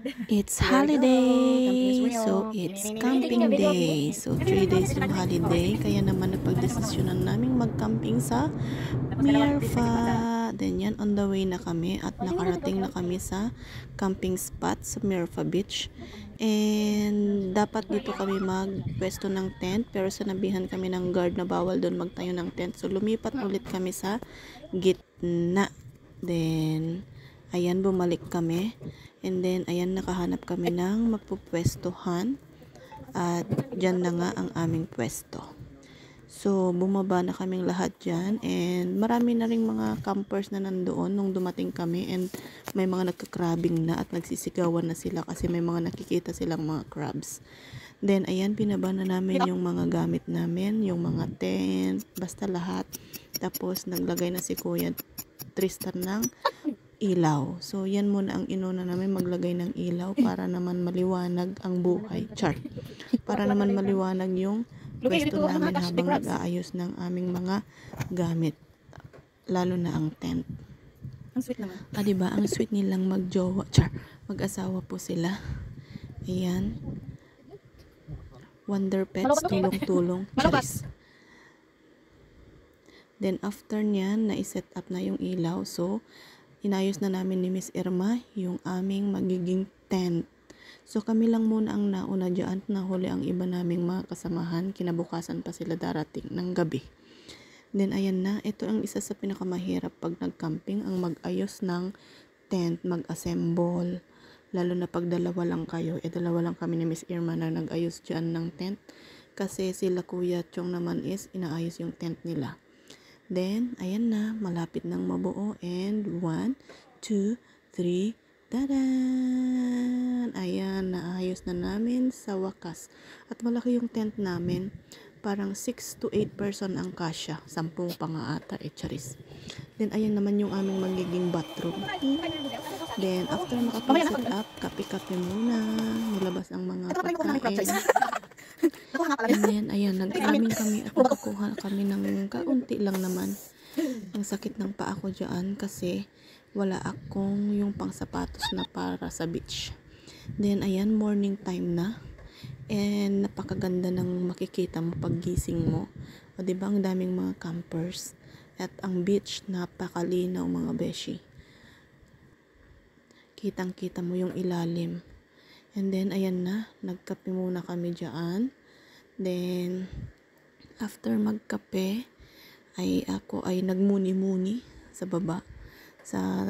It's Here we go. Camping is holiday. real. So, it's camping day. So, 3 days yung holiday. Kaya naman napagdesisyonan naming mag-camping sa Mirfa. Then yan, on the way na kami at nakarating na kami sa camping spot sa Mirfa Beach. And dapat dito kami magpwesto ng tent, pero sinabihan kami ng guard na bawal doon magtayo ng tent. So, lumipat ulit kami sa gitna. Then, ayan, bumalik kami. And then, ayan, nakahanap kami ng mapupwestuhan. At dyan na nga ang aming pwesto. So, bumaba na kaming lahat dyan. And marami na rin mga campers na nandoon nung dumating kami. And may mga nagka-crabbing na at nagsisigawan na sila kasi may mga nakikita silang mga crabs. Then, ayan, pinaba na namin yung mga gamit namin. Yung mga tent, basta lahat. Tapos, naglagay na si Kuya Tristan ng ilaw. So, yan muna ang inuna namin, maglagay ng ilaw para naman maliwanag ang buhay. Char. Para naman maliwanag yung pwesto namin habang nag-aayos ng aming mga gamit. Lalo na ang tent. Ang sweet naman. Diba? Ang sweet nilang magjowa. Char. Mag-asawa po sila. Ayan. Wonder Pets, tulong-tulong. Charis. Then, after nyan, na-set up na yung ilaw. So, inayos na namin ni Miss Irma yung aming magiging tent. So, kami lang muna ang nauna dyan. Nahuli ang iba naming mga kasamahan. Kinabukasan pa sila darating ng gabi. Then, ayan na. Ito ang isa sa pinakamahirap pag nag-camping. Ang mag-ayos ng tent, mag-assemble. Lalo na pag dalawa lang kayo. Dalawa lang kami ni Miss Irma na nag-ayos dyan ng tent. Kasi sila Kuya Chong naman is inaayos yung tent nila. Then, ayan na, malapit nang mabuo. And, 1, 2, 3, tadan! Ayan, naayos na namin sa wakas. At malaki yung tent namin. Parang 6 to 8 person ang kasya. 10 pa nga ata, charis. Then, ayan naman yung aming magiging bathroom. Then, after makapag-set up, kape-kape muna. Nilabas ang mga pagkain. And then, ayan, nag-amin kami at nakakuha kami ng kaunti lang naman. Ang sakit ng paa ko dyan kasi wala akong yung pang sapatos na para sa beach. Then, ayan, morning time na. And napakaganda ng makikita mo pag gising mo. O, diba, ang daming mga campers. At ang beach, napakalinaw mga beshi. Kitang-kita mo yung ilalim. And then, ayan na, nagkape muna kami dyan. Then, after magkape, ay ako ay nagmuni-muni sa baba, sa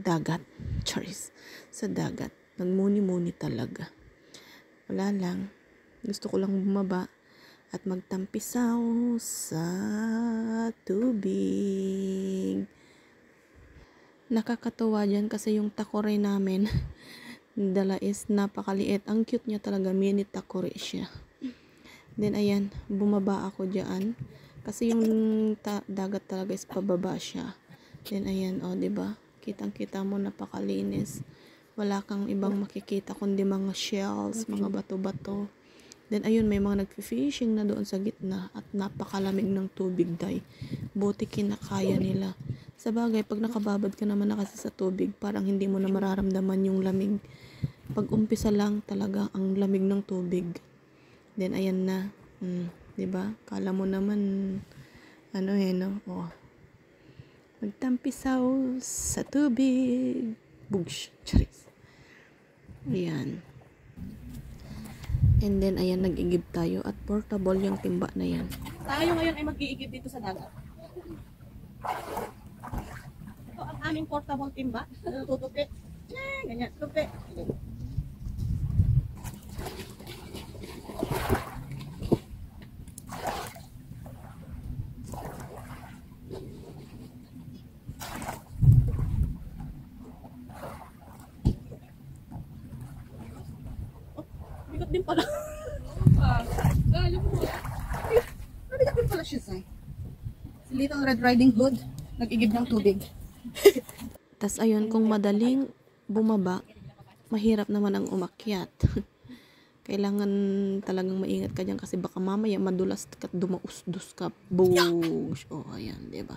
dagat. Charis, sa dagat. Nagmuni-muni talaga. Wala lang. Gusto ko lang bumaba at magtampisaw sa tubig. Nakakatawa dyan kasi yung takore namin, dala is napakaliit. Ang cute niya talaga, mini takore siya. Then, ayan, bumaba ako dyan. Kasi yung dagat talaga is pababa siya. Then, ayan, o, diba? Kitang-kita mo, napakalinis. Wala kang ibang makikita kundi mga shells, mga bato-bato. Then, ayun, may mga nag-fishing na doon sa gitna at napakalamig ng tubig, day. Buti kinakaya nila. Sa bagay, pag nakababad ka naman na kasi sa tubig, parang hindi mo na mararamdaman yung lamig. Pag umpisa lang talaga ang lamig ng tubig. Then, ayan na. Diba? Kala mo naman, no? Oh. Magtampisaw sa tubig. Bugsh. Charis. Ayan. And then, ayan, nag-igib tayo. At portable yung timba na yan. Tayo ngayon ay mag-iigib dito sa dagat. Ito ang aming portable timba. Tutupi. Ganyan. Tupi. Bigat din pala. Bigat din pala siya, Sai. Si Little Red Riding Hood, nag-igib ng tubig. Tas ayun, kung madaling bumaba, mahirap naman ang umakyat. Kailangan talagang maingat ka dyan kasi baka mamaya madulas ka at dumausdos ka. Boosh! Oh, ayan, diba?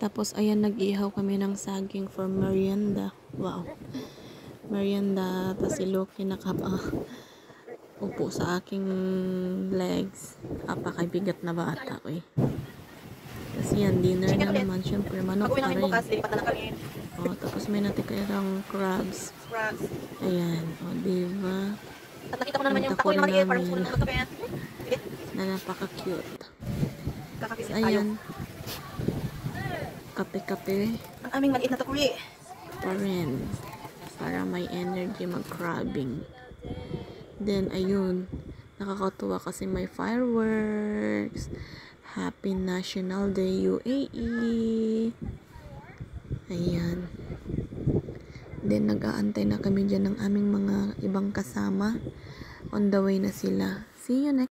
Tapos, ayan, nag-ihaw kami ng saging for merienda. Wow. Merienda. Tapos si Loki upo sa aking legs. Apakaibigat na bata, eh. Tapos yan, dinner na naman. Siyempre, manok Pag-uwi pa namin rin. bukas, lilipat na kami. Oh, tapos may natikirang crabs. Scraps. Ayan. O, diba? At nakita ko na naman yung Punta kapoy ko na maliit. Parang namin. gusto ko na magkape yan. Sige, Na napaka-cute. kakape So, tayo. ayan. Kape-kape Ang aming maliit na tukuri. pa rin. Para may energy mag-crabbing. Then, ayun. Nakakatuwa kasi may fireworks. Happy National Day, UAE. Ayan. Then, nag-aantay na kami dyan ng aming mga ibang kasama. On the way na sila. See you next